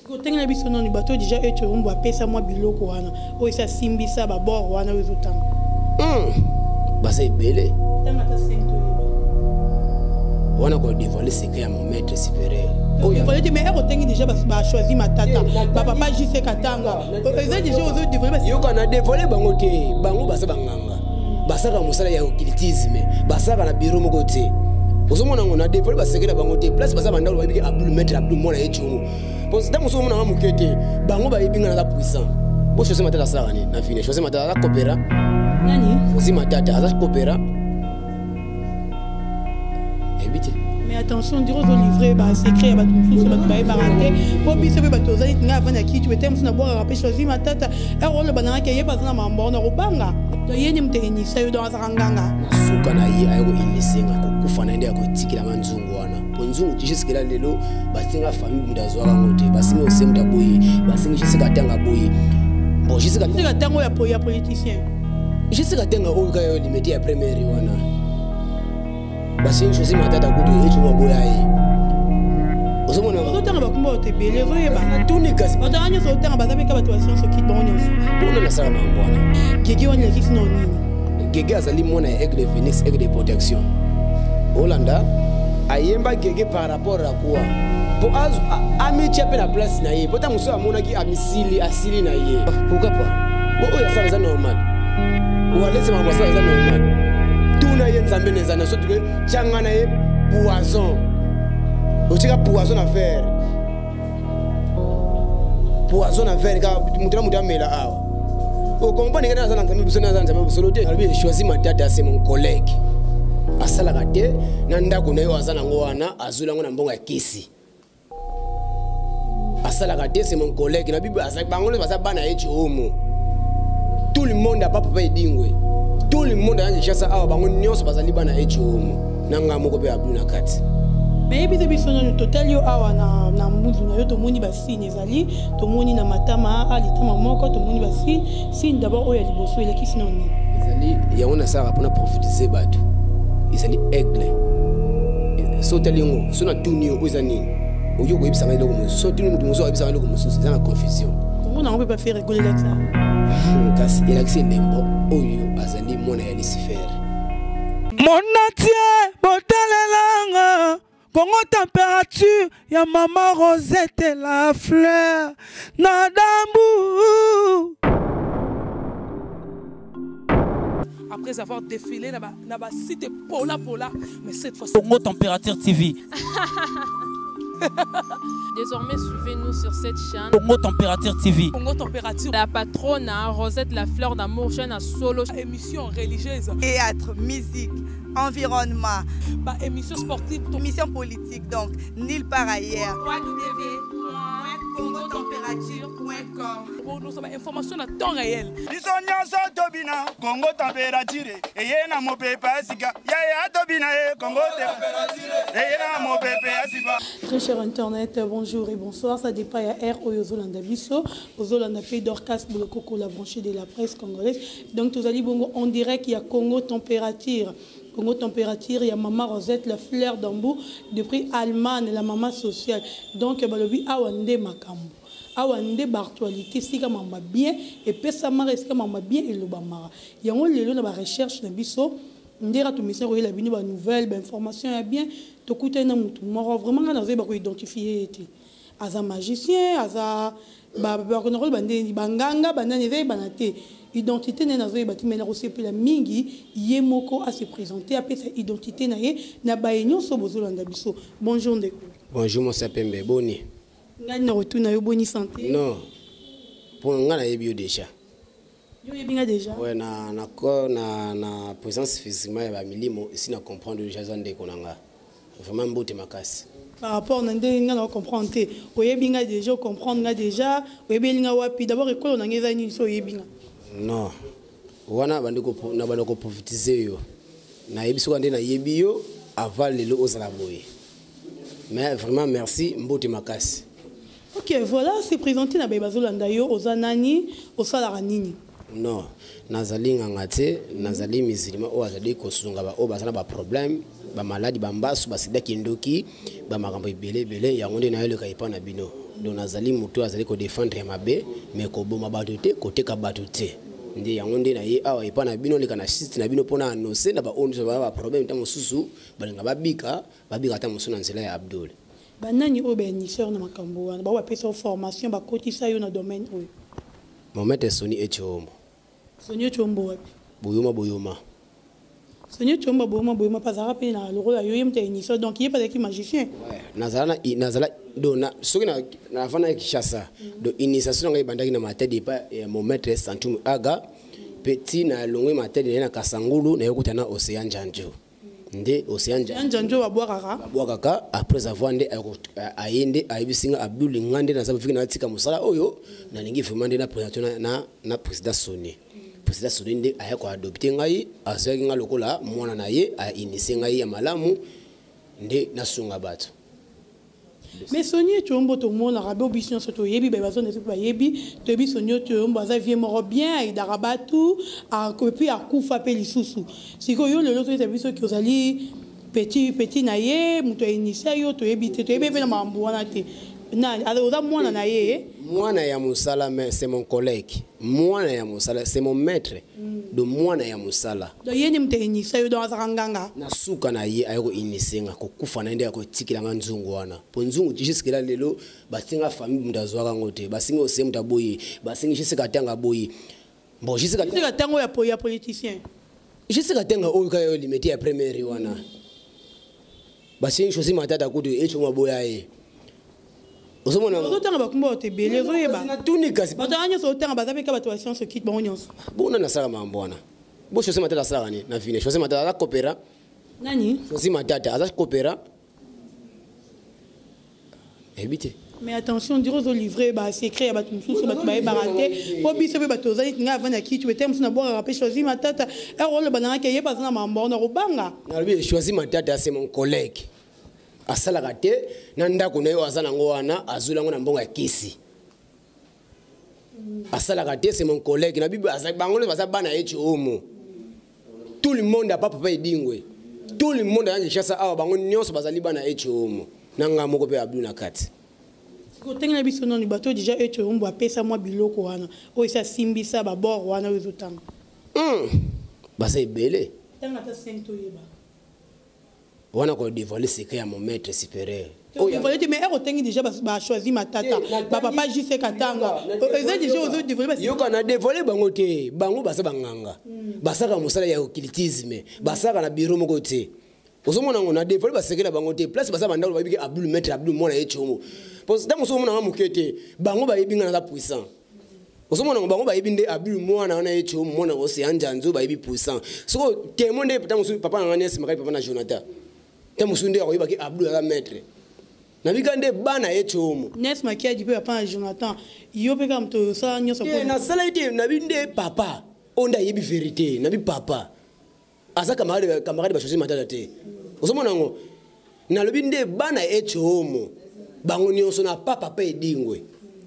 Côté na biso non bato déjà et tu on va pesa moi biloko wana. O isa simbisa ba bord wana wezotanga. Bah c'est belé. Tanga ta sento. On a dévoilé secret à mon maître supérieur. Oh, il fallait mais on tengi déjà ba choisi ma tata. Ba papa juste katanga. Eza déjà aux autres dévoilé. Yo kana dévoilé bango te, bango basa banganga. Basa ka musala ya occultisme, basa ka na bureau moko te. Ozomona ngona dévoilé ba secret bango te. Place basa banda lo babi Abdul maître Abdul mona echumu. Parce que muso mona mukete, bango ba yibinga na puissant. Bo choisi ma tata sala ni na fini. Choisi ma tata coopéra. Nani? Choisi ma tata za coopéra. Mais attention, dire aux livrés, bah secret, bah tout ça, bah baraté. Pour bien se faire tous les gens avant d'acquis, tu étais muso boire rapper choisir ma tata. Et on le banana qui est pas dans ma bande au banga. Tu y a une technique, ça y est dans la ranganga. Suka na ye ayo inisenga ko kufana ende ko tikila manzungu wana. Ponzungu tishisikila lelo basinga famille mudazwa ngote, basinga osemda boyi, basinga shisika tanga boyi. Bon, shisika tango ya politicien. Shisika tanga o ka yo limite ya première wana. Basi choisi matata kudu etu maboya yi. Ozomona ozotanga bakumba te belé zoyeba. Tuni kasi. Otanga so tanga bazabeka bato basenso kit bon nyonso. Bona na sala mangwana. Gege wanya kisi no nini. Gege azali mona aigle de phoenix aigle de protection. Holanda ayemba Gege par rapport à quoi? Po azu amitié pe na place na ye. Pota muso amona ki amisili asili na ye. Pourquoi pas? Bo oya ça c'est normal. Ou laisse ma ça c'est normal. Tuna ye nzambe nezana so tuke changa na ye poison. Ochika poison à faire. Poison à faire ka mutira mutamela awa. O compagnie kana sana nzambe busona nzambe busolote. Albi choisi ma tata c'est mon collègue. Asala kate na ndako na yo azana ngo wana azula ngo na mbongo ya kisi. Asala kate c'est mon collègue na bibi asala bangolo basa bana echi homo. Tout le monde a pas papa edingwe. Tout le monde a cherché ça à bango nyonso bazali bana echi homo. Nanga moko pe abuna kati. Mais ebi biso no total yo awa na mundu na yo to moni ba signe ezali to moni na matama ali tama moko to moni ba signe d'abord oya liboso ele kisi noni. Ezali ya ona sara pona prophétiser bato. Ezali aigle. So telingo so na tunio ozani. Oyo ko ibisanga eloko musu. So tuni mutu musu ibisanga eloko musu c'est la confusion. Comment on peut pas faire rigoler avec ça? Kasi il a que c'est nembo oyo azali mona ya Lucifer. Monatie botalelanga Congo température ya maman Rosette la fleur Nadambu. Après avoir défilé là-bas, cité Pola, mais cette fois-ci Congo Température TV. Désormais, suivez-nous sur cette chaîne. Congo Température TV. Congo Température. La patronne Rosette la fleur d'amour, chaîne à solo. Émission religieuse. Théâtre, musique, environnement. Émission sportive. Émission politique, donc nulle part ailleurs. www.congotempérature.com. Pour nous avoir information à temps réel. Congo Température. Et y a mon pépé Asika. Yaya Tobina Congo Température. Et y a mon pépé Asika. Très cher Internet, bonjour et bonsoir. Ça dépend à R au Yozolanda Bisso, au Zolanda Pays d'Orcas pour le coco la branchée de la presse congolaise. Donc tous allez bon, on dirait qu'il y a Congo Température. Congo Température, il y a Maman Rosette, la fleur d'Ambou, depuis Allemagne, la maman sociale. Donc, balobi awande makambo. Awande bartualité, si ka mamba bien, et pesa mara, si ka mamba bien, et le bamara. Il y a un lelo na ba recherche na biso, ndera to mission la bini ba nouvelle, ba information ya bien, to kuta na mutu moro vraiment na zeba ko identifier été. Aza magicien, aza ba konoro bande banganga, banane zeba banate. Identité na zo ebati mena rosepe la mingi yemoko à se présenter après sa identité na ye na baenyo so bozolanda biso. Bonjour ndeko. Bonjour mon sapembe boni. Ngani na retour na yo boni santé. Non. Pour ngana yebio déjà. Yo yebinga déjà. Ouais na présence physiquement ya ba milimo ici na comprendre déjà ndeko nanga. Vraiment mbote makasi. Par rapport à ngana on comprendre te. Oyebinga déjà comprendre nga déjà, oyebelinga wapi d'abord école na ngeza ni so yebinga. Non. Wana bandiko na bandiko prophétiser yo. Na yebiso kande na yebio avant lelo ozala boye. Mais vraiment merci mbote makasi. OK, voilà, c'est présenté na Bazolanda yo ozanani osala nini. Non, nazali ngangate, nazali musulman o azali kosunga ba o bazana ba problème, ba maladie ba mbasu ba sida kindoki, ba makambo ebele yango nde na yo le kaipa na bino. donc nazali moto azali ko défendre mabe mais ko boma bato te ko teka bato te ndi yango nde na ye awa epa na bino leka na site na bino pona annoncer na ba onzo ba problème ta mosusu balinga babika ta mosusu na nzela ya Abdul banani oyo bénisseur na makambo wana ba pesa formation ba kotisa yo na domaine oyo mon maître Soni Echombo wapi boyoma Soni Echombo boyoma pas pe na le rôle yo yemte initiateur donc il est pas qui magicien nazala dona soki na fana Kinshasa do initiation ngai bandaki na matedi pa mon maître Santum Aga petit na longwe matedi na Kasangulu na yokuta na Océan Njanjo nde Océan Njanjo abwaka après avoir nde ayende ayibisinga Abdul ngande na sabu fiki na tika musala oyo na lingi vraiment nde na présentation na président Soni nde ayako adopter ngai asaki nga lokola mwana na ye a initier ngai ya malamu nde nasunga bato. Mais Soni Echombo to mona rabe bision soto yebi ba zone to yebi to bi Soni Echombo za vie moro bien et darabatu a puis a kufa pe lisusu siko yo le loto te biso ki ozali petit na ye muto initier yo to yebi te to yebi pe na mambo wana te na oza mwana na ye mwana ya musala mais c'est mon collègue mwana ya musala c'est mon maître de mwana ya musala do yeni mte initier yo do azanganga na suka na ye ayoko inisenga ko kufa na ndeko tikila nga nzungu wana po nzungu jisikela lelo basinga famille mundazwaka ngote basinga ose mutaboyi basinga jisika tanga boyi bon jisika tango ya politicien jisika tanga oyo kayo limite ya première wana basinga chosi matata kudu echo maboya ye osomona ozotanga bakumba otebele ozoyeba na tunika batanya so otanga bazabeka bato wa science kit bango nyonso bona na sala mambona bo chosi matata sala ni na vine chosi matata coopéra nani chosi matata aza coopéra ebite mais attention dire aux livrés ba secret ba tout ba ba baraté po biso be bato zali nga vana ki tu etem na boire rapé choisi matata e role banana ke ye pas na mambo na robanga na bi choisi matata c'est mon collègue asala kate na ndako na yo azana ngo wana azula ngo na mbongo ya kisi asala kate c'est mon collègue na bibi azali bango le bazabana Echombo tout le monde a pas papa edingwe tout le monde a Kinshasa awa bango nyonso bazali bana Echombo na nga moko pe Abdul na kati ko tenga biso non bato déjà Echombo apesa moi biloko wana o isa simbisa ba bord wana uzotanga basa ebele tanga ta sento yeba wana ko dévoiler secret à mon maître supérieur oh il fallait mais on tengi déjà ba choisi matata ba papa JC Katanga eza déjà aux dévoiler yo kana dévoiler bango te bango basa banganga basaka musala ya occultisme basaka na bureau moko te osomona ngona dévoiler ba secret bango te place basa bandalo ba biki Abdul maître Abdul mona Echombo parce que osomona nga mukete bango ba yebinga na puissant osomona bango ba yebinde Abdul mona na Echombo mona Océan Njanzo ba yebi puissant soko témoin de papa ngani esima papa na Jonathan tamusunde ko yibaki Abdul ala maître na bigande bana Echombo Nes makia di pe papa Jonathan yo pe kam to sa nyoso ko na sala ite na binde papa onda yebi vérité na bi papa asa camarade ba choisi matata te osomona ngo na lobinde bana Echombo bango nyonso na papa pe edingwe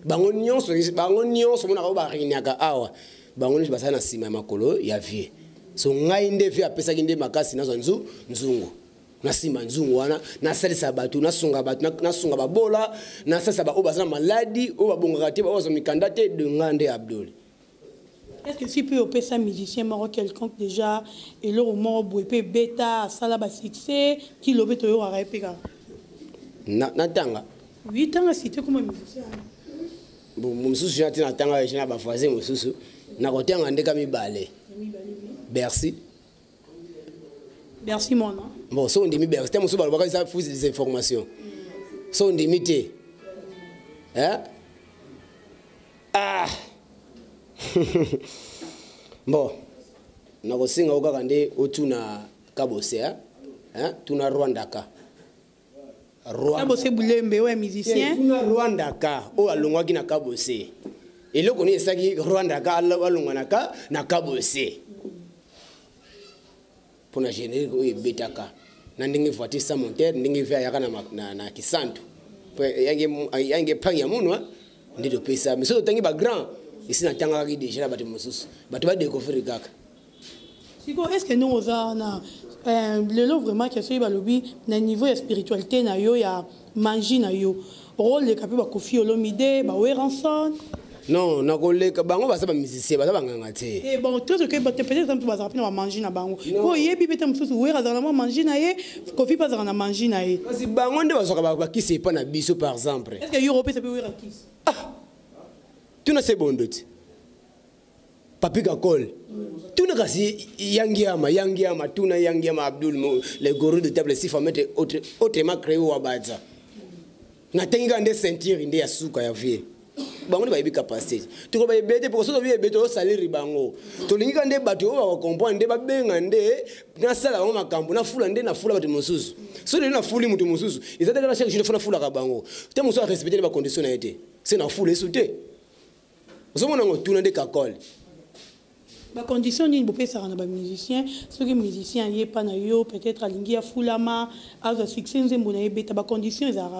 bango nyonso mona ko ba rinyaka awa bango nyonso basana na sima ya makolo ya vie so ngai nde vie apesa kinde makasi nazo nzungu na sima nzungu wana na salisa batu na sunga batu na sunga babola na salisa ba obazana maladi o babongaka te ba ozo mikanda te de ngande Abdul. Est-ce que si peut opérer un musicien marocain quelconque déjà et le roman boepé bêta sala ba succès qui l'obé to yo arepeka na tanga 8 ans cité comme musicien bon mususu jati na tanga jina ba voisin mususu na kotenga ndeka mibale merci merci mon nom. Bon, so on dit merci. T'as mon souba, ça fouille des informations. So on dit mité. Hein? Ah. Bon. Na kosinga okakande otuna kabose hein? Tuna Rwanda ka. Kabose Bulembe ouais musicien. Tuna Rwanda ka o alongwaki na kabose. Eloko ni esaki Rwanda ka alongwanaka na kabose. Pour na générique oyo betaka na ndenge voiture monteur ndenge vya yaka na kisantu po yange pangi ya munwa ndito pesa mais so tangi ba grand ici na tanga ki déjà bato mosusu bato ba découvrir kaka siko est-ce que nous oza na lelo vraiment que so ba lobi na niveau ya spiritualité na yo ya magie na yo rôle les capés Kofi Olomide ba Weranson. Non, na koleka bango ba saba musicien ba saba nganga te. Et bon tout ce que peut-être ça va rappeler va manger na bango. Ko yebi beta mususu wera za na manger na ye, Kofi pas za na manger na ye. Parce que bango nde ba soka ba ki c'est pas na biso par exemple. Est-ce que Europe ça peut wera qui? Ah. Tu n'as c'est bon doute. Papi Kakol. Tu n'as kasi Yangiama, Tuna Yangiama Abdul, les gourous de table, si faut mettre autrement créé ou abaza. Na tenga nde sentir inde ya suka ya vie. Bango ne ba yebi capacité. Tu ko ba yebete pour so bi yebete o salaire bango. To linga nde bato o ba comprendre nde ba benga nde na sala ba makambo na fula nde na fula bato mususu. So nde na fuli mutu mususu. Izata na chaque jour funa fula ka bango. Te muso a respecter ba conditions na été. C'est na fula souté. Oso mona ngo tuna nde Kakol. La condition d'une bopé ça na ba musicien, ceux qui musiciens y pas na yo peut-être alingi ya fulama, à le succès nzembo na yebeta ba condition za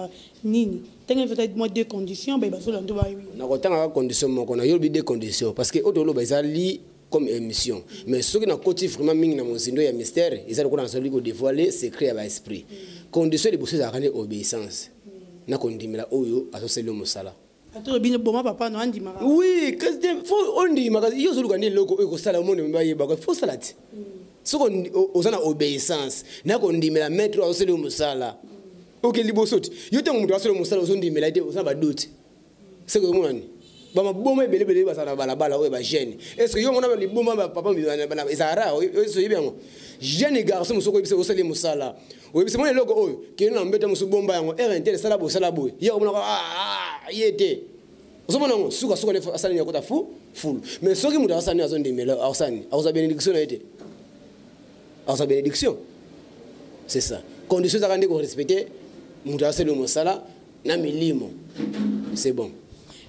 nini. Tenga peut-être moi deux conditions ba so lando ba oui. Na ko tanga condition moko na yo bi deux conditions parce que otolo ba ezali comme émission. Mais ceux qui na côté vraiment mingi na mozindo ya mystère, ils ont ko na soli ko dévoiler secret ya ba esprit. Condition de bosser za kana obéissance. Na ko ndimela oyo asoseli musala. Oui, on dit, il y a des locaux qui sont là, il faut ça. Si on a obéissance, on dit, mais la maître a aussi le moussala. Ok, il y a des gens qui ont moussala, on dit, mais la tête, on a doute. C'est que moi, je suis bon, je suis bon, je suis jeune. Est-ce que je suis bon, papa, je suis bon. Jeune garçon, je suis bon, je suis moussala. Oui, c'est moi le logo qui est embêté musu bomba yango RNT salabo salabo ya ko yete osomona suka suka le asani yakota full mais soki mutu asani azondimela asani auza bénédiction na été auza bénédiction c'est ça condition za kande ko respecter mutu asali mosala na milimo c'est bon.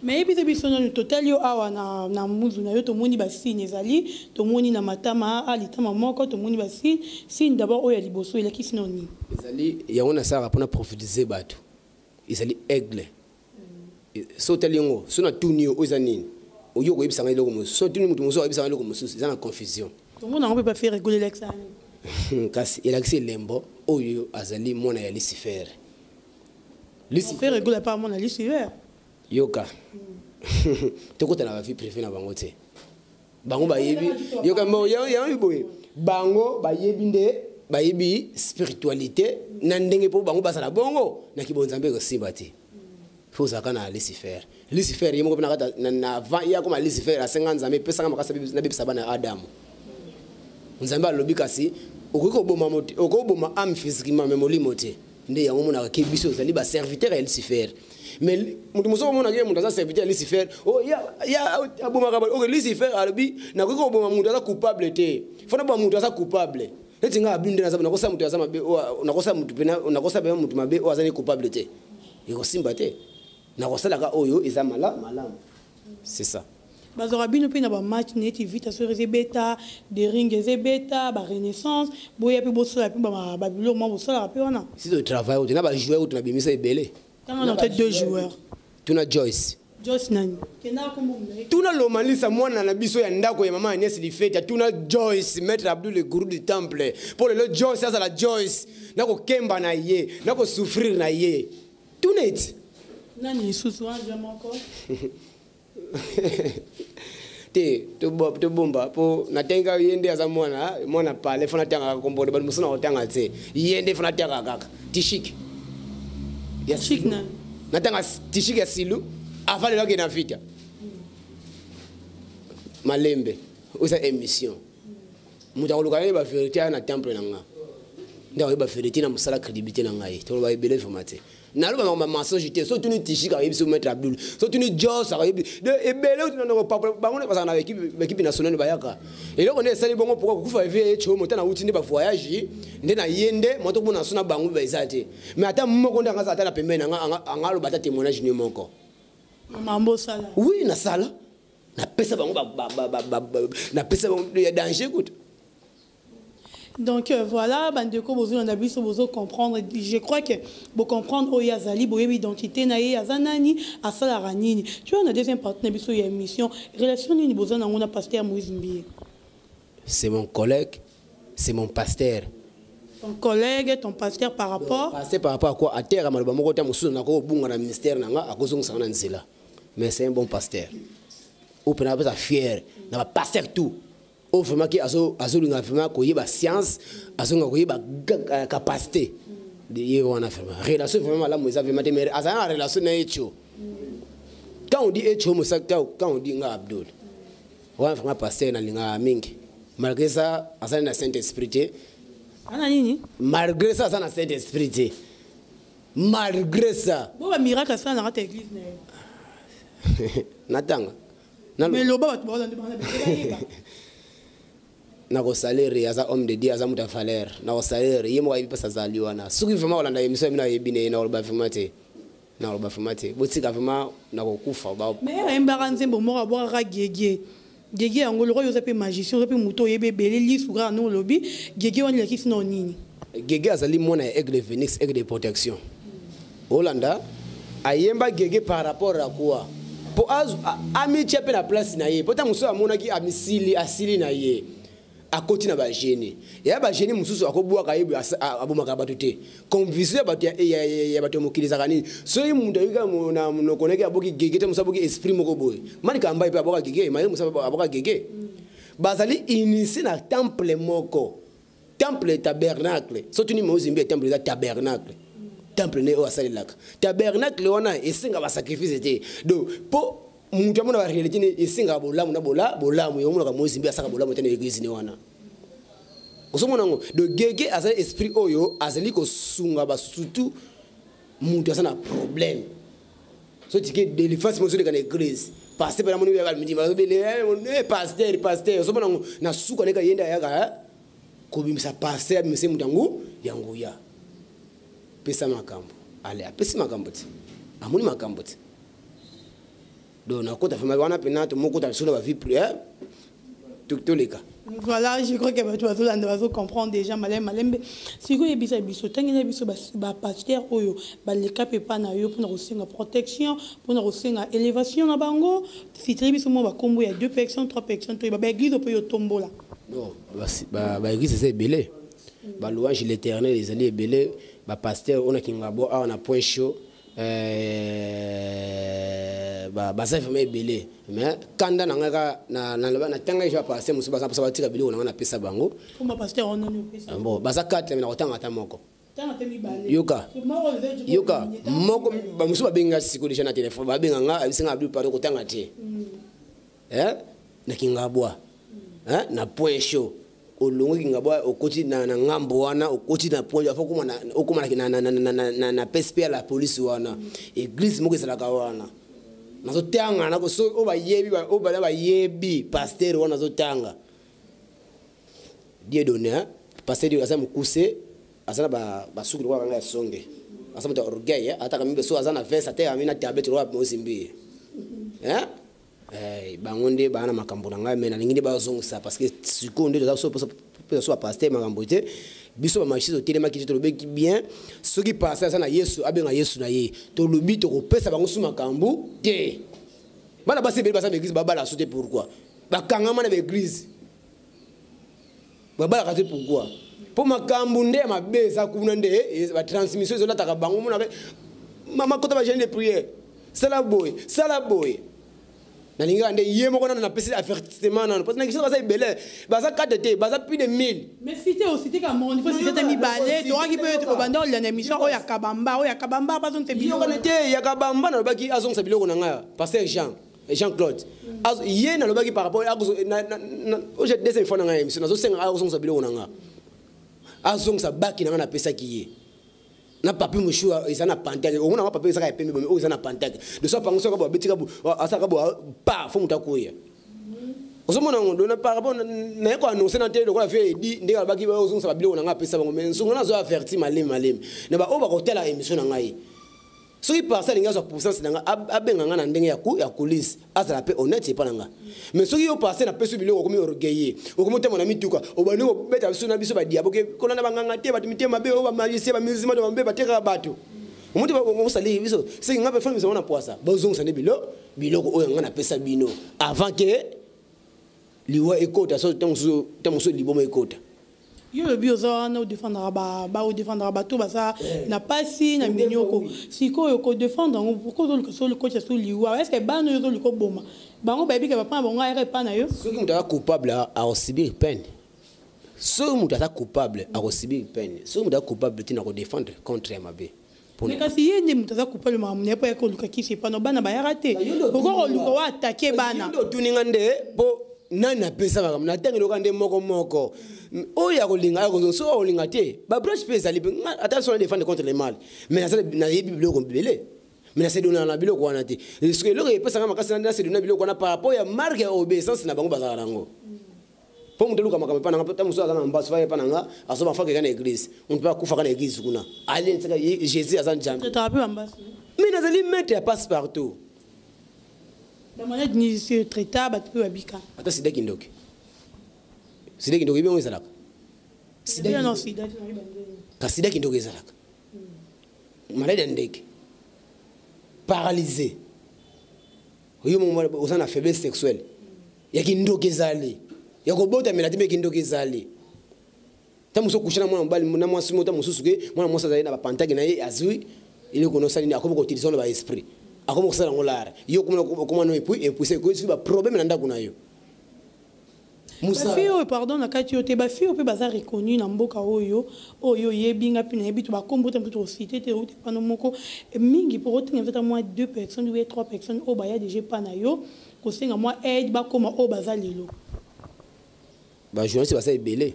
Mais et puis le total yo awa na muzu na yo to moni ba signe ezali to moni na matama alitama moko to moni ba signe d'abord oya liboso ela ki sinoni ezali yango na sara pona prophétiser bato ezali aigle so telingo so na tuni o ezanini oyo ko yebisanga iloko musu so tuni mutu musu yebisanga iloko musu za na confusion to mona on peut pas faire rigoler l'examen kasi elaxi lembo oyo azali mona ya Lucifer faire rigoler pas mona Lucifer yoka tokota na vie privée na bango te bango bayebi yoka mo ya boye bango bayebi nde bayebi spiritualité na ndenge po bango basala bongo na kibonzambe ko sibati faut ça kana Lucifer yemo na kata na avant ya comme Lucifer a 50 nzambe pesa kama kasa na bibisa bana Adam nzambe alobi kasi okoko boma moti okoko boma am physiquement mais molimo te nde yango mona ke biso zali ba serviteur ya Lucifer. Mais mutu muso mona ke mutu za serviteur Lucifer oh ya aboma ka ok Lucifer alobi na ko boma mutu za coupable te fona ba mutu za coupable eti nga abinde na za na kosa mutu za mabe na kosa mutu pena na kosa be mutu mabe o azani coupable te iko simba te na kosa ka oyo eza malamu c'est ça. Bazora bino pe na ba match neti vita sur beta des rings beta ba renaissance boya pe bosola pe ba bilo mo bosola pe wana si le travail on a ba joueur on a bimisa ebele on a peut-être deux joueurs tuna Joyce nani kena kombo tuna lomalisa mwana na biso ya ndako ya mama Agnès Lifeta tuna Joyce maître Abdul le gourou du temple pour le Joyce ça la Joyce nako kemba na ye nako souffrir na ye tuna it nani susu anja moko te bomba po natenga yende aza mwana pale fona tanga kombo de musuna otanga te yende fona tanga kaka tishik ya chic na natanga tishik ya silu afale loke na vita malembe osa émission muta ko lokana ba vérité na temple nanga ndawo ba vérité na musala crédibilité nanga yi to ba ebele formate na lo ba mensonge te so tuni tishika yebiso maître Abdul so tuni Jos ayebi de ebele tuna no papa ba ngone pasana na équipe nationale bayaka et là on est sali bongo pourquoi kufa vie cho mota na uti ndi ba voyage ndi na yende moto bona sona bangu ba izate mais ata moko ndanga za ata na pembeni ngalo bata témoignage ni moko mambo sala oui na sala na pesa bango na pesa ya danger écoute. Donc voilà, bandeko bozo na biso bozo comprendre. Je crois que vous comprendre oyazali boye identité na yazanani asala ranini. Tu vois on a deuxième partie na biso ya émission relation ni bozo na ngona pasteur Moïse Mbié. C'est mon collègue, c'est mon pasteur. Ton collègue, ton pasteur par rapport. Pasteur par rapport à quoi? À terre, maloba moko ta musu na ko bunga na ministère nanga akozonga sana nzela. Mais c'est un bon pasteur. Ou pena pas fier, na pasteur tout. Ou vraiment qui azo linga vraiment ko yeba science, azo nga ko yeba capacité. De y wana vraiment. Relation vraiment là moi ça vraiment mais azana relation na echo. Quand on dit echo mo ça quand on dit nga Abdul. Ouais vraiment pasteur na linga mingi. Malgré ça, azana na Saint-Esprit. Malgré ça, ça n'a pas d'esprit. Malgré ça. Bon, miracle, ça n'a pas d'église. Natanga. Mais le bas, tu vas salaire, il y a un homme de Dieu, il y a un salaire. Il salaire, il y a un peu de salaire. Ce qui fait mal, il y a une émission qui est bien, il y a un peu de fumate. Il y a un peu de fumate. Il y a un peu de fumate. Mais il y a un peu de fumate. Gégé en gros yo zape magicien zape muto yebe belé li suga no lobby gégé wani la kisi no nini gégé azali mona aigle phoenix aigle de protection Hollanda ayemba gégé par rapport à quoi po azu amitié pe na place na ye pota muso amona ki amisili asili na ye akoti na ba gene ya ba gene mususu akobua kayibu abomaka batute conviction ya batu ya batu mokiliza kanini so yi mundu yuka na nokoneke aboki gege te musaboki esprit moko boy mani kamba ipe aboka gege mai musabo aboka gege bazali initié na temple moko temple tabernacle so tuni mo zimbi temple da tabernacle temple ne o asalilaka tabernacle wana esinga ba sacrifice te do po mundu amona ba réalité ne esinga bolamu na bolamu yo mona ka mo zimbi asaka bolamu te na église ne wana osomonango de gege azali esprit oyo azali ko sunga ba surtout mundu asana problème so tike de l'efface mo zole kana église pasteur bana moni ya midi ba bele pasteur osomonango na suka ne ka yenda yaka ko bimisa pasteur bimisa mutangu yangu ya pesa makambo ale apesi makambo ti amuni makambo ti do na kota fema wana penato moko ta sula ba vie plus tout les cas. Voilà, je crois que tu vas comprendre déjà malem si vous ebisa biso tangena biso ba pasteur oyo ba le cap pa na yo pour na protection pour na élévation na bango si biso mo ba kombo ya 2 personnes 3 personnes to ba église po yo tombola non ba église c'est belé ba louange l'Éternel les alliés belé ba pasteur on a kingabo on a point chaud ba ça fait belé mais quand na tanga je passer musu ba ça tika biloko na pesa bango comme pasteur on a pesa bon ba ça 4 na otanga ta moko tanga te mibale yoka moko ba musu ba benga siko déjà na téléphone ba benga nga abisinga abdu paro kotanga te na kingabwa na point chaud olongo kingabwa okoti na ngambo wana okoti na point afo kuma na PSP la police wana église moko esalaka wana nazotanga na ko so oba yebi pasteur wana nazotanga Dieu donné pasteur asa mukuse asa ba suku kwa kanga songe asa mta orgueil ataka mbe so asa na veste ate amina tablet ro mo simbi bangonde bana makambo na ngai mena ngindi bazongisa parce que sikondo za so pasteur makambo te biso ba machizo telema ki to lobeki bien ce qui passe ça na Yesu abenga Yesu na ye to lobi to kopesa bango su makambo te bana basi beli basa l'église baba la sauter pourquoi ba kangama na l'église baba la kate pourquoi pour makambo nde ma beza kuna nde ba transmission zo lataka bango mona mama kota ba jeune de prière sala boy na linga nde yemo kona na pesi avertissement na parce que na ça belé baza 4 te baza plus de 1000 mais cité aussi te ka mon il faut citer mi balé donc qui peut être banda la émission oya kabamba pas on te biloko yo connaité ya kabamba na baki azong sa biloko na nga pasteur Jean-Claude yé na lobaki par rapport à j'ai deuxième fois na nga émission nazo senga azong sa biloko na nga azong sa baki na pesa ki ye na papi mushua isana pantake ona papi isaka epembe bomi o isana pantake de so pango soko betika bu asaka bo pa fo mutakuya osomona ngondo na par rapport na ko annoncer na télé ko la fait di ndeka baki ba ozongisa babilo na nga pesa bango mais nsungo na zo averti malem ne ba o ba ko tela émission na ngai so il passe linga so puissance na nga abenga nga na ndenge ya police azala pe honnête pa na nga mais so yo passe na peso biloko komi orgueillé o komo temo na mituka o bani ko beta biso na biso ba diaboke kona na banganga te batu mitema be o ba magicien ba musulman ba mbe bateka bato omuti ba ko sali biso se nga be fami biso na poisa bozong sa ne biloko o nga na pesa bino avant que liwa ekota so temo so libomo ekota Yo le bioza na défendre ba défendre bato basa na pasi na minyoko siko yo ko défendre pourquoi le coach sur liwa est-ce que ba no yo le ko boma bango ba bi ka pa bango ere pa na yo ceux qui sont coupables à subir peine ceux qui sont coupables à subir peine ceux qui sont coupables de défendre contre Mabe mais kasi yende mutaza coupable mamune pa ko luka kisi pa no bana ba yarate pourquoi luka wa attaquer bana yo tuningande bo nana pesa makam na tengelo kande moko oya kolinga ko so olinga te ba branche pesa libe attention à défendre contre les mal mais na yebi biloko mbele mais na se dona na biloko wana te parce que le pesa ngama kasi na se dona biloko wana par rapport ya marque ya obéissance na bango bazala ngo pour mutu luka makam pa na ngapa muso azana mbaso fa pa nanga aso ba fa ke kana église on peut pas kufa kana église kuna allez tsaka Jésus azan jambe tu as mbaso mais na zali mettre passe partout la monnaie ni se traita ba tu abika ata sida kindoki ibe ngo ezalaka sida non sida ka sida kindoki ezalaka malade ndeke paralysé oyo mo osana faiblesse sexuelle ya kindoki ezali ya kobota melati me kindoki ezali tamuso kushana mwana mbali na mwasi mota mususuke mwana mwasa zaina ba pantaki na ye azui ile kono sali ni akomo ko utiliser ba esprit akomo ko sala ngolara yo comment no et ko ba problème na ndako na yo Musa fio pardon na kati yote ba fio pe baza reconnu na mboka oyo yebinga pina yebi to ba kombo te to cité te route pano moko mingi pour autant en moi 2 personnes ou 3 personnes au baya déjà pa na yo ko senga moi aide ba koma o baza lelo ba journaliste ba sa ebele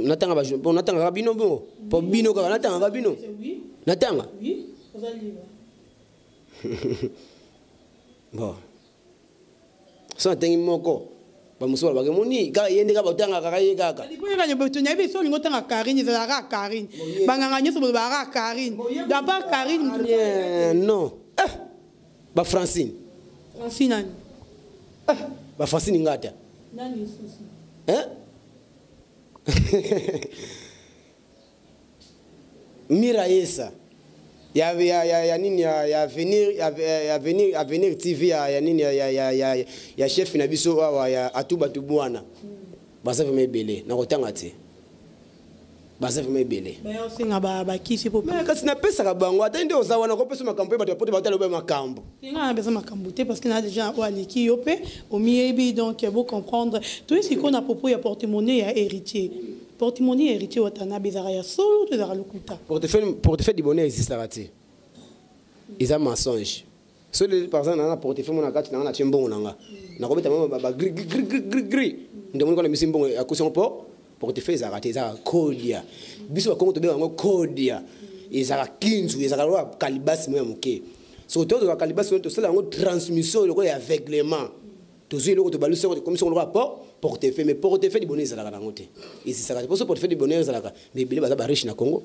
natanga ba bon natanga bino bon po bino ka natanga bino oui natanga oui baza lelo bon ça tengi moko ba musola ba kemoni ka yende ka batanga ka ye kaka lipo yeka nyo beto nyabi so lingo tanga Karine za ka Karine banganga nyoso ba ka Karine da pas Karine non ba Francine nani ba Francine ngata nani susi Mira Yesa ya nini ya venir TV ya nini ya chef na biso wa ya atuba tubwana basa vema ebele na kotanga te basa vema ebele ba yo singa ba kisi po mais kasi na pesa ka bango atende ozawa na ko pesa makambo ba pote ba talo ba makambo singa na pesa makambo te parce que na déjà wa liki yo pe au miebi donc vous comprendre tout ce qu'on a propos ya porte-monnaie ya héritier porte-monnaie héritier watana bezara ya solo to zara lokuta portefeuille du bonheur existe là tu ils ont mensonge seul par exemple na portefeuille mon akati na chembongo nanga na ko beta ba gri ndemo ko na misimbongo akoso po portefeuille za raté za kodia biso ba kongo to be ngo kodia ezaka kinzu ezaka lo kalibasi mo ya moke so to zo kalibasi to sala ngo transmission le ko ya aveuglement to zo le ko to baluso ko comme so ko rapport portefeuille mais portefeuille du bonheur ezalaka nango te esi saka pour ce portefeuille du bonheur ezalaka mais bile baza ba riche na Congo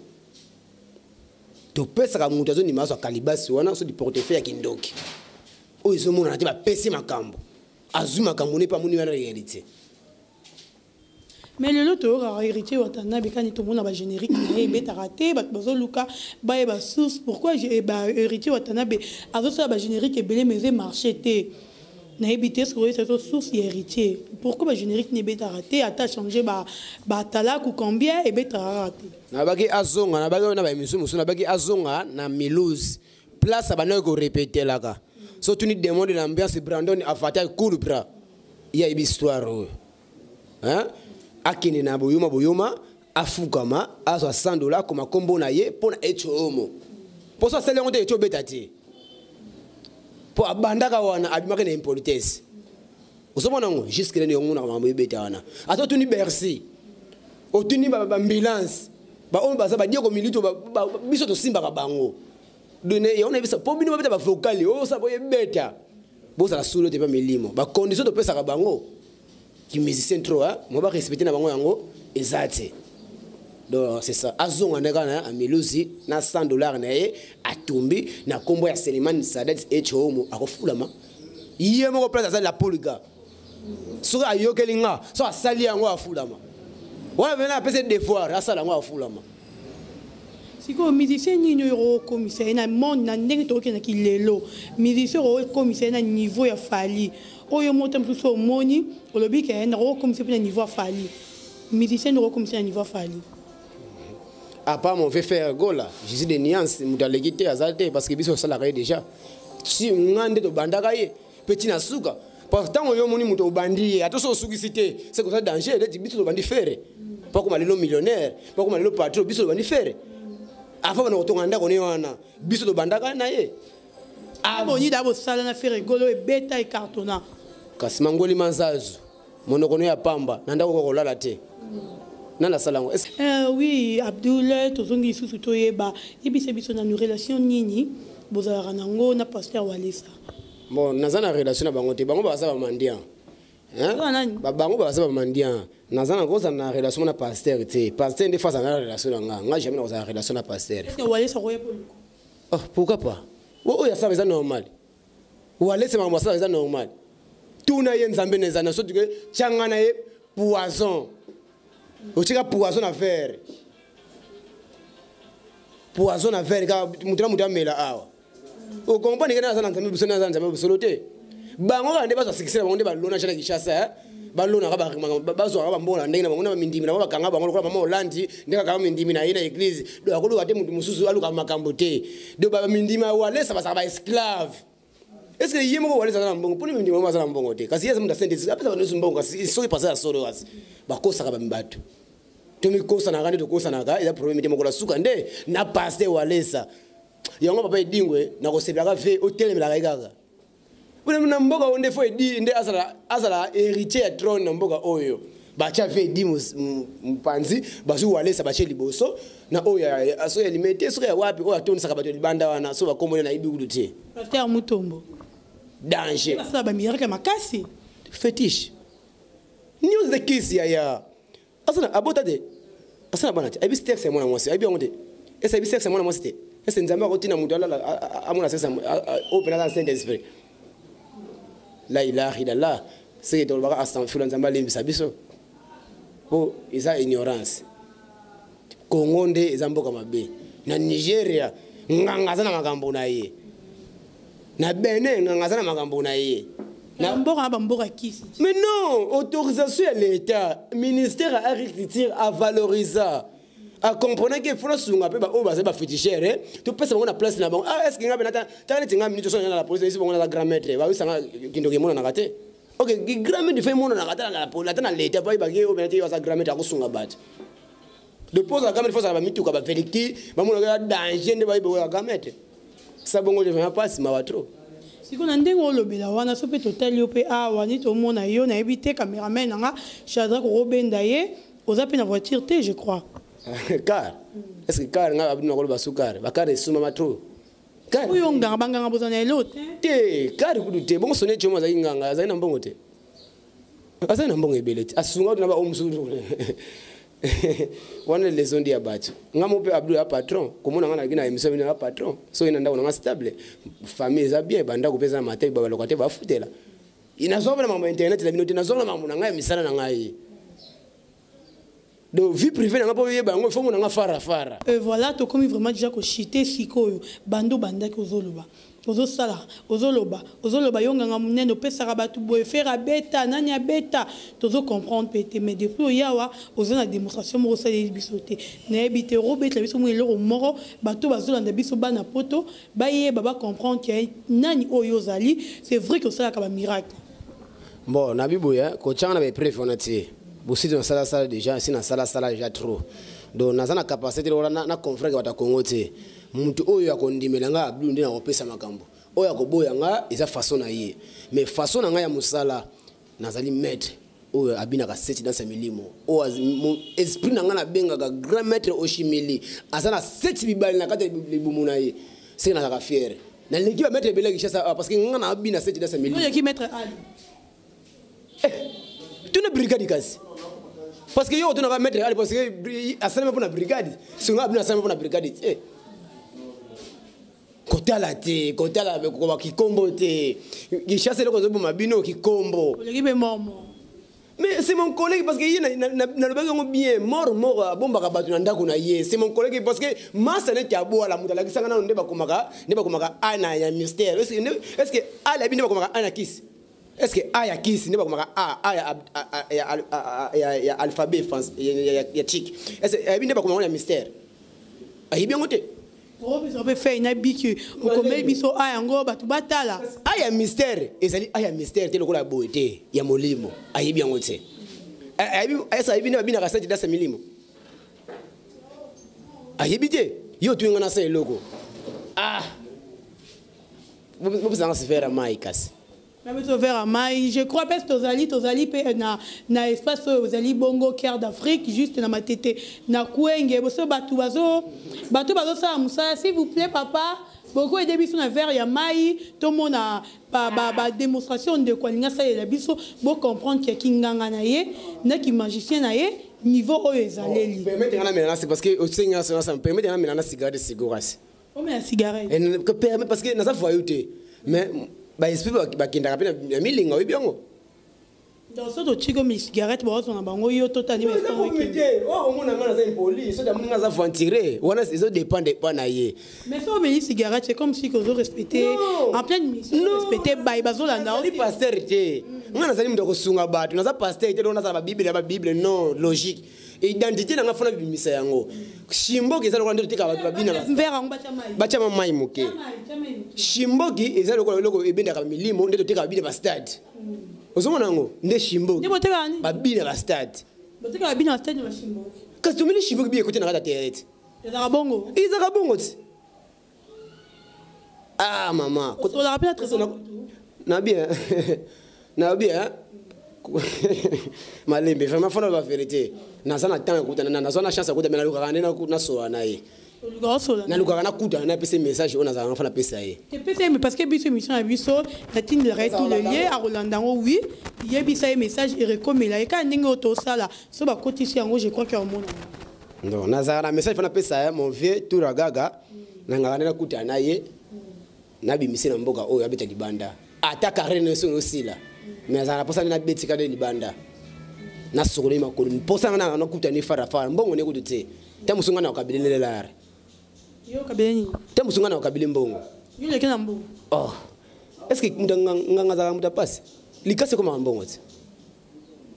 to pesa ka mutu azoni maso kalibasi wana so di portefeuille ya kindoki o izo mona na te ba pesi makambo azuma makambo ne pa muni wana réalité mais le loto a héritier watana bekani to mona ba générique na beta raté ba bazo luka ba ba source pourquoi j'ai ba héritier watana be azo so ba générique belé mais marché té na éviter ce que cette source héritier pourquoi ba générique ne beta raté ata changer ba talak ou combien et beta raté na baki azonga na baki na ba émission musu na baki azonga na Milouz place ba ko répéter là ka so tu ni demande l'ambiance Brandon avatar cool bra il y a une histoire hein akini na boyoma afukama aso $100 comme kombo na ye pona echo homo pour ça c'est le monde echo betati pour abandaka wana abimaka na impolitesse osomona ngo jusque là ngona mambo beta wana ato tuni Bercy otuni ba ambulance ba on baza ba dioko milito ba biso to simba ka bango donné et on a vu ça pour bino beta ba vocal o sa boye beta bo ça la solo te ba milimo ba condition to pesa ka bango qui musicien trop hein moi ba respecter na bango yango ezate donc c'est ça azonga ndekana a Milouzi na $100 na ye atumbi na kombo ya Selimani Sadat echomo akofulama iye moko place za la poliga so ayokelinga so asali yango afulama wana vena pese devoir asala yango afulama siko musicien ni euro commissaire na monde na ndenge to ke na kilelo musicien euro commissaire na niveau ya fali oyo motam so moni olobi ke na euro commissaire na niveau ya fali musicien de recommencer à niveau Fali. À part mon fait faire gola, je suis des nuances, moutalégité, azalté, parce que biso salarié déjà. Si on a de bandagaye, petit nasuka. Pourtant, on y a mon mouto bandi, attention, soukicité, c'est comme ça danger, les biso bandi faire. Pas comme les millionnaires, pas comme les patrons, biso bandi faire. Avant, on retourne en on est en biso de bandagaye. Ah bon, il y a d'abord ça, on a fait rigolo et bêta et cartonna. Kasimangoli manzazu, mon okono pamba, nanda ko la te. Nana salango. Oui, Abdoul, tozongi susu toyeba, ibise biso na relation nini, bozala nango na pasteur Walesa. Bon, nazana relation na bango te, bango ba sa ba mandian. Hein? Bango ba sa ba mandian. Nazana ko na relation na pasteur te. Pasteur de face na relation nga. Nga jamais na relation na pasteur. Est-ce que Walesa roye pour lui? Oh, pourquoi pas? Oh, ya ça c'est normal. Walesa ma ça c'est normal. Tout na yen zambe nezana so que changa na ye poison. Ochika poison à faire. Poison à faire ka mutira mutamela awa. O compagnie kana sana nzambe busona sana nzambe busolote. Bango ka ndeba so sikisela bango ndeba lona chana kishasa. Balona ka ba zo ka mbona ndenge na bango na mindimi na ba kanga bango kwa mama Holandi ndeka ka mindimi na ina église. Do akolo kate mutu mususu aluka makambo te. Do ba mindimi Walesa ba esclave. Est-ce que yemo Walesa na mbongo poni mindimi mama sana mbongo te. Kasi yesa munda sentence apesa banosu mbongo kasi so ipasa solo kasi. Bakosa ka bambatu. Tomi kosa na gani to kosa na ga ila problème te mokola suka nde na pasteur Walesa. Yango papa edingwe na ko sebla ka fe hotel me la gaga. Bune na mboka onde fo edi nde azala héritier ya trône na mboka oyo. Ba cha fe edi mpanzi basu Walesa ba che liboso na oyo aso ya limité so ya wapi oyo atonisa ka bato libanda wana so ba komona na ibi kudutie. Pasteur Mutombo. Danger. Ça ba miracle makasi. Fétiche. News de kiss ya. Asana abota de. Asana banati. Abi steak c'est mon amosi. Abi onde. Est-ce abi steak c'est mon amosi te. Est-ce nzamba ko tina mutu ala amuna sesa open dans saint esprit. La ilaha illallah. C'est de baka astanfula nzamba limbisa biso. Po isa ignorance. Congo nde ezamboka mabe. Na Nigeria ngangazana makambo na ye. Na Benin ngangazana makambo na ye. Mais non, autorisation à l'État, ministère à agriculture à valoriser, à comprendre qu'il faut se faire au bas de féticheur. Tu peux savoir la place là-bas. Ah, est-ce qu'il y a une minute sur la police ici pour la grand-mère? Va où ça qui nous demande à rater? Ok, grand-mère de fait mon à rater la police. Attends l'État pas y baguer au bien dire sa grand-mère à cousunga bat. De pose la grand-mère faut ça va mitu comme vérité. Va mon danger de va y la grand-mère. Ça bon je vais pas si ma trop. Si on a ndenge olobela wana so pe total yo pe awa ni to mona yo na ebité cameraman nga Shadrack Robenda ye oza pe na voiture te je crois. Car est-ce que car nga abino koloba sukar ba car suma matro. Car Oyo nganga banganga bozana elote. Te car kudu te bongo sonne chomo za nganga za ina mbongo te. Asa ina mbongo ebelete asunga na ba omsuru. Wana leçon dia bacho ngamo pe Abdul patron komona ngana kina emission na patron so ina ndako na stable famille za bien banda ko pesa matai baba lokate ba futela inazoba na mambo internet la binote nazoba na mambo na ngai misala na ngai do vie privée na ngapo yeba ngo fomo na nga fara et voilà to comme vraiment déjà ko chiter sikoyo bando banda ko zoloba ozoloba yonganga munene opesaka bato boye faire abeta nani abeta tozo comprendre pete mais depuis yawa ozona démonstration moko sala biso te na ebite robeta biso mo eloko moko bato bazolanda biso bana poto baye baba comprendre que nani oyo zali c'est vrai que ça ka miracle bon na biboya ko changa na preuve onati bosi na sala déjà si na sala déjà trop donc nazana capacité na confrère bata Congo te muntu oyo akondimela nga Abdul ndina opesa makambo oyo akoboya nga eza façon na ye mais façon na nga ya musala nazali maître oyo abina ka seti dans sa milimo o esprit na nga na benga ka grand maître Oshimili azana seti bibali na kata libumu na ye c'est na ka fier na leki ba maître beleki chasa parce que nga na abina seti dans sa milimo oyo ki maître Ali tu ne brigade kasi parce que yo tu na maître Ali parce que asana pour na brigade si nga abina asana pour na brigade Kotala te, kotala ko kikombo te. Gishase le ko zo mabino kikombo. Mais c'est mon collègue parce que il na lobaka bien mort bomba ka batu na ndako na ye. C'est mon collègue parce que masa ne tiabo la mutala kisanga na ndeba komaka ana ya mystère. Est-ce que ala bino komaka ana kiss? Est-ce que A ya Kiss n'est pas comme A ya alphabet France ya chic. Est-ce que n'est pas comme un mystère. Ayi bien côté. Oh mais ça peut faire une habitude. Au commerce biso a yango batu batala. A ya mystère ezali a ya mystère te lokola beauté ya molimo. Ayi bien côté. Est-ce ayi bien bina kasati dasa milimo. Ayi bité. Yo tu ngana sa logo. Ah. Vous pouvez se faire à Maïkas. Je crois que tozali na espace ozali bongo cœur d'Afrique juste na matete na kuenge boso batu bazo sa musa s'il vous plaît papa beaucoup aider biso na vers ya mai to mona ba démonstration de quoi linga sa la biso bo comprendre que kinganga na ye na ki magicien na ye niveau oyo ezaleli permettre na melana c'est parce que au seigneur ça me permet na melana cigarette cigarette oh mais la cigarette que permet parce que na ça voyouté mais ba esprit ba kinda kapena milinga wibiongo dans ce chico mi cigarette bo on a bango yo totali mais oh mona ngana za impoli so da mninga za ventirer wana ça dépend na ye mais ça mais cigarette c'est comme si que vous respectez en pleine mission respecter ba bazolanda on dit pasteur té ngana za limdo ko sunga batu na za pasteur té dona za ba bible non logique identité na ngafuna bimisa yango shimboki ezalo kwanda tika babina bacha mamai muke shimboki ezalo kwa loko ebenda ka milimo ndeto tika babina ba stade ozomona ngo nde shimboki babina ba stade botika babina ba stade ba shimboki kasi tumeli shimboki biye kote na kata terete ezaka bongo ti ah mama ko la rappelle très na bien malembe vraiment faut la vérité na sana temps écoute na zona chance écoute mais na luka na so na ye na luka na kuta na pese message on a za na pesa ye te pese mais parce que biso mission à biso la tin le reste tout le lien à Rolandango oui il y a bisa message et rekomela et quand ndenge auto sala so ba kotisi yango je crois que au monde non na za na message fana pesa mon vieux toura gaga na ngana na kuta na ye na bimisi na mboka oyo abeta libanda ataka rene so aussi là mais ça pour ça na betika de libanda na sokole makolo pour ça na kuta ni fara mbongo ne kutu te musunga na ukabile lelare yo kabile ni te musunga na ukabile mbongo yo le kana mbongo oh est-ce que nganga za muta passe likase koma mbongo te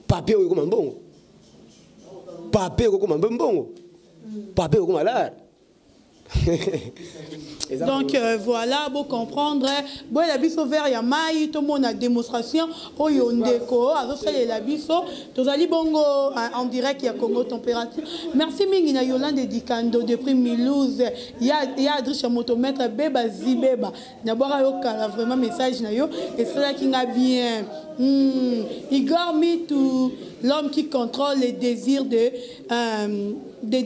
papier ko koma mbongo papier ko koma mbongo papier ko koma lare. Donc voilà, pour comprendre, bon la biso vers Yamai, tout le monde a démonstration, au Yondeko, à l'autre la biso, tous allez bongo en direct, il y a Congo température. Merci Mingina Yolande Dikando depuis Milouz, il y a Adricha Motomètre Beba Zibeba, d'abord vraiment message na yo, et c'est là qui n'a bien. Igor Mitou, l'homme qui contrôle les désirs de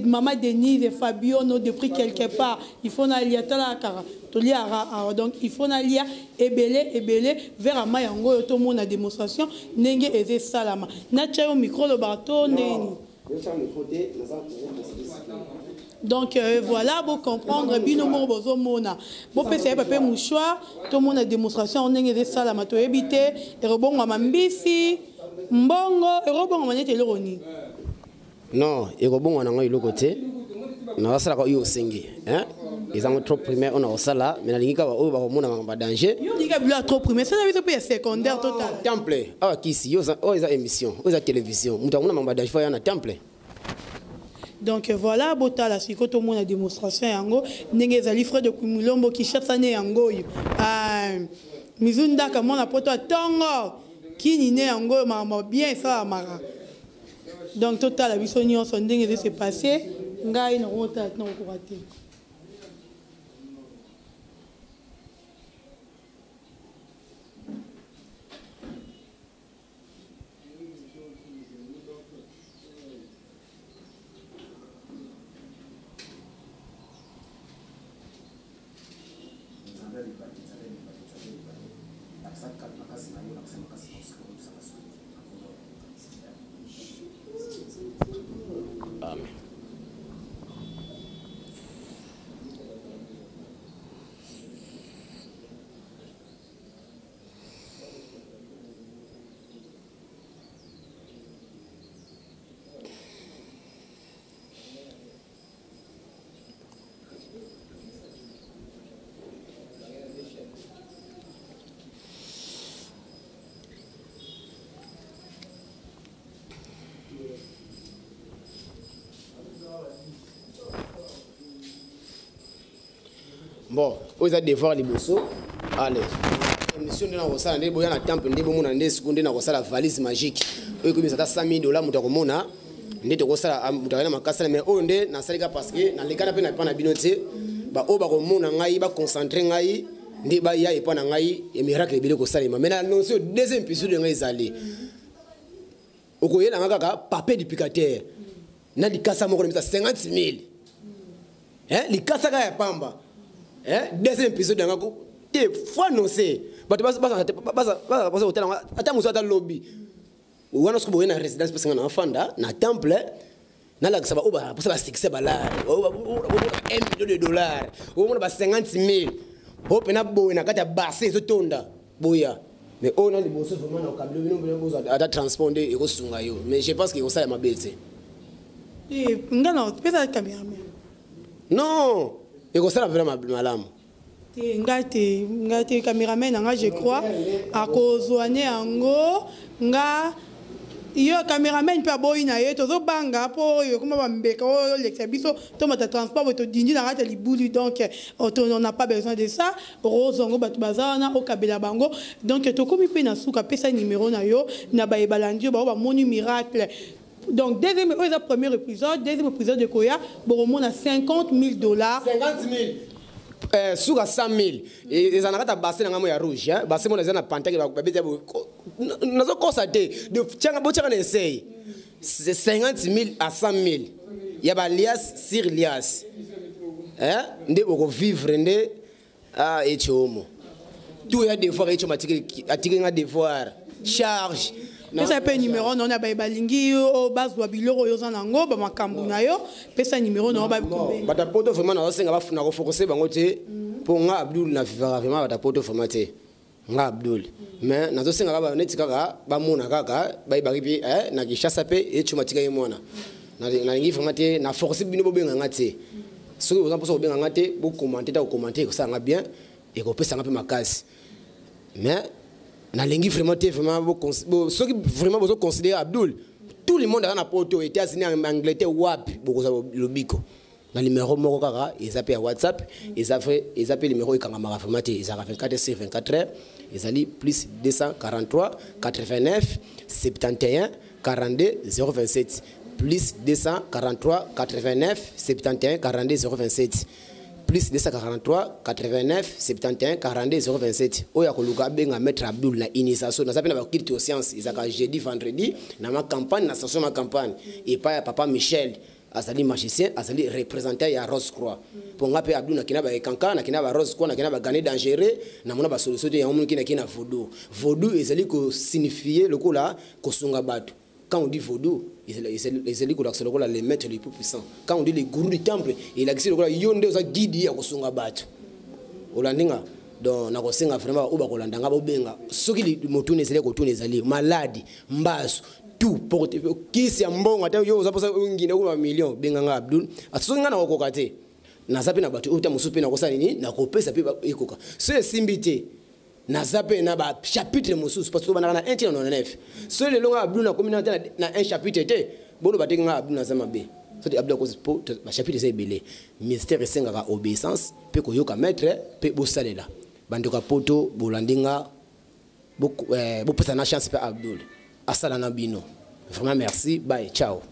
Maman Denise et Fabio, depuis quelque part. Il faut aller à donc il faut aller ébélé vers Amayango, tout le monde a démonstration. Nenge et Salama. Nacha au micro le bateau. Donc voilà, pour comprendre, binomo bozo mona. Bon pese papa mouchoir, tout le monde a démonstration. Nenge et Salama, to éviter. Et rebond à Mambisi, Mbongo, et rebond à Manette et Loroni. Non, et rebond à Nangoy le côté. Non, ça va y sengi, hein? Ils ont trop primaire, on a au sala, mais la ligne va au monde en danger. Il y a trop primaire, ça veut dire secondaire total. Temple, ah qui si, ils ont émission, ils ont télévision, nous avons un danger, il y a un temple. Donc voilà, bota la siko tout le monde a démonstration yango, nenge zali frère de Kumulombo qui cherche année yango. Mizunda comme on a poto tongo, qui ni né yango mama bien ça amara. Donc total la vision ni on son dingue s'est passé, ngai no rota no kurate. Amen. bon oza devoir liboso allez émission de na kosala nde boya na temple nde bomona nde seconde na kosala valise magique oyo komisa ta $100,000 muta komona nde to kosala muta na makasala mais oyo nde na salika parce que na lekana pe na pa na binote ba o ba komona ngai ba concentrer ngai nde ba ya epa na ngai e miracle ebele kosalema mais na annonce deuxième épisode de ngai ezali okoyela nga kaka papier duplicateur na likasa moko na 50,000 likasa ka ya pamba deuxième épisode de ngako te fois annoncé bato basa hôtel ata muso ata lobby wana siko boye na résidence parce que na fanda na temple na la saba oba pour ça succès bala $1 million o mona 50,000 o pena boye na kata base zo tonda boya mais on a les bosses vraiment na kabilo bino bozo ata transponder e ko sunga yo mais je pense que ça ya mabete ngana pesa cameraman non et ko ça vraiment malamu ngate cameraman nga je crois a kozwane ango nga yo cameraman pe boyi na ye tozo banga po yo kuma bambeka o lexa biso to mata transport to dindi na rata libulu donc on n'a pas besoin de ça rozongo batu bazana o kabela bango donc to komi pe na suka pesa numéro na yo na ba ebalandi ba moni miracle. Donc, premier épisode de Koya, on a $50,000. 50,000. Sur 100,000. Et les anarata basé dans la rouge. Basé mon les pantaque qui va bébé. Nous avons constaté. De tiens botiens essaye. C'est 50,000 à 100,000. Il y a lias sur lias. Ndé boko vivre ndé et chomo. Tout y a devoir et chomatique attirer un devoir charge. Pesa pe numéro non na ba balingi o bazwa biloko yo zanango ba makambu na yo pesa numéro non ba bata poto vraiment na senga ba funa ko focuser bango te pour nga Abdul na vivra vraiment bata poto formaté nga Abdul mais nazo senga ba neti kaka ba mona kaka ba baribi na kishasa pe e chumatika ye mona na ngi formaté na forcer bino bobenga ngate soki oza poso bobenga ngate bo commenter ta commenter ko ça nga bien et ko pesa nga pe makasi mais na lengi vraiment ceux qui vraiment besoin considérer Abdul tout le monde a na poto États-Unis en Angleterre wap bokoza lobiko na numéro moko kaka ils appellent WhatsApp ils appellent numéro ikanga formaté ils a 24/24 ils ali plus 243 89 71 42 027 plus 243 89 71 42 027 plus 243 89 71 42 027 oya koluka benga maître Abdul na initiation na sapena ba culture science izaka jeudi vendredi na ma campagne na station ma campagne et pas papa Michel azali magicien azali représentant ya Rose Croix pour ngape Abdul na kina ba kanka na kina ba Rose Croix na kina ba gagner dangereux na mona ba solution ya omuntu kina vaudou ezali ko signifier le kola ko sunga batu. Quand on dit vaudou, les maîtres les plus puissants. Quand on dit les gourous du temple, il a dit que yonde oza guide ya kosunga batu. Olandinga donc na kosenga vraiment oba kolandanga bobenga. Soki li motu nezali ko tu nezali maladi, mbasu, tout porte kisi ya mbongo ata yo oza posa ngine ko million benga nga Abdul. Asoki nga na kokate. Na zape na batu uta musupe na kosa nini na kopesa pe ekoka. So simbité na zape na ba chapitre mosusu parce que bana na 1:99 so le longa Abdul na communauté na un chapitre te bolo batenga Abdul na zama be so di Abdul ko ba chapitre c'est belé mystère sengaka obéissance pe ko yoka maître pe bo salela bandoka poto bolandinga bo pesa na chance pe Abdul asala na bino vraiment merci bye ciao.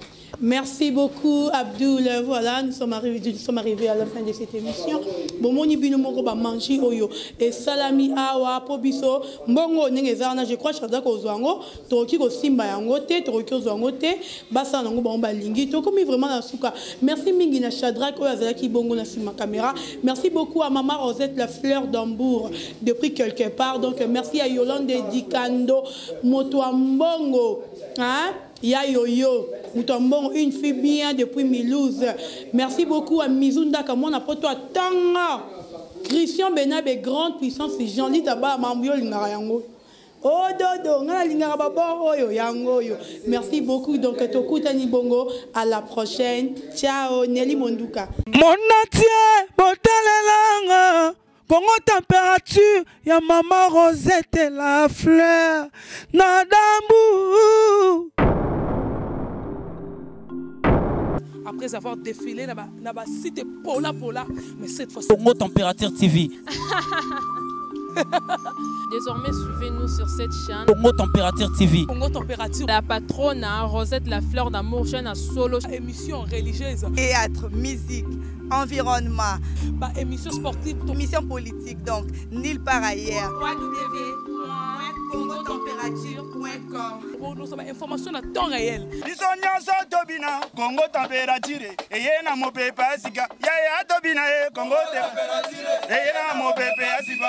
Merci beaucoup Abdul. Voilà, nous sommes arrivés à la fin de cette émission. Bon, mon ibino moko ba manji oyo et salami awa pobiso mbongo nengezana je crois chada ko zwango toki ko simba yango te toki ko zwango te basa nango ba lingi to comme vraiment na suka. Merci mingi na Shadrack oyo azalaki bongo na sima caméra. Merci beaucoup à maman Rosette la fleur d'Hambourg depuis quelque part. Donc merci à Yolande Dikando Motoambongo hein. Ya Yoyo, Moutambon, une fille bien depuis Milouz. Merci beaucoup à Mizunda Kamona Poto Tanga. Christian Benab est grande puissance. Jean-Lit Taba Mambio Lingarayango. Oh dodo, ngala Lingarababo yo yango yo. Merci beaucoup. Donc Tokutani Bongo. À la prochaine. Ciao Nelly Monduka. Mon atier, botalelanga. Congo température, ya maman Rosette la fleur. Nadambu. après avoir défilé dans la cité Pola, mais cette fois-ci. Congo Température TV. Désormais, suivez-nous sur cette chaîne. Congo Température TV. Congo Température. La patronne Rosette La Fleur d'Amour, chaîne à solo. Émission religieuse. Théâtre, musique, environnement. Émission sportive. Émission politique, donc nulle part ailleurs. www.congotempérature.com. Pour nous, information à temps réel. biso nyonso tobina Congo Température eyena mopepe asika yaya tobina Congo Température eyena mopepe asika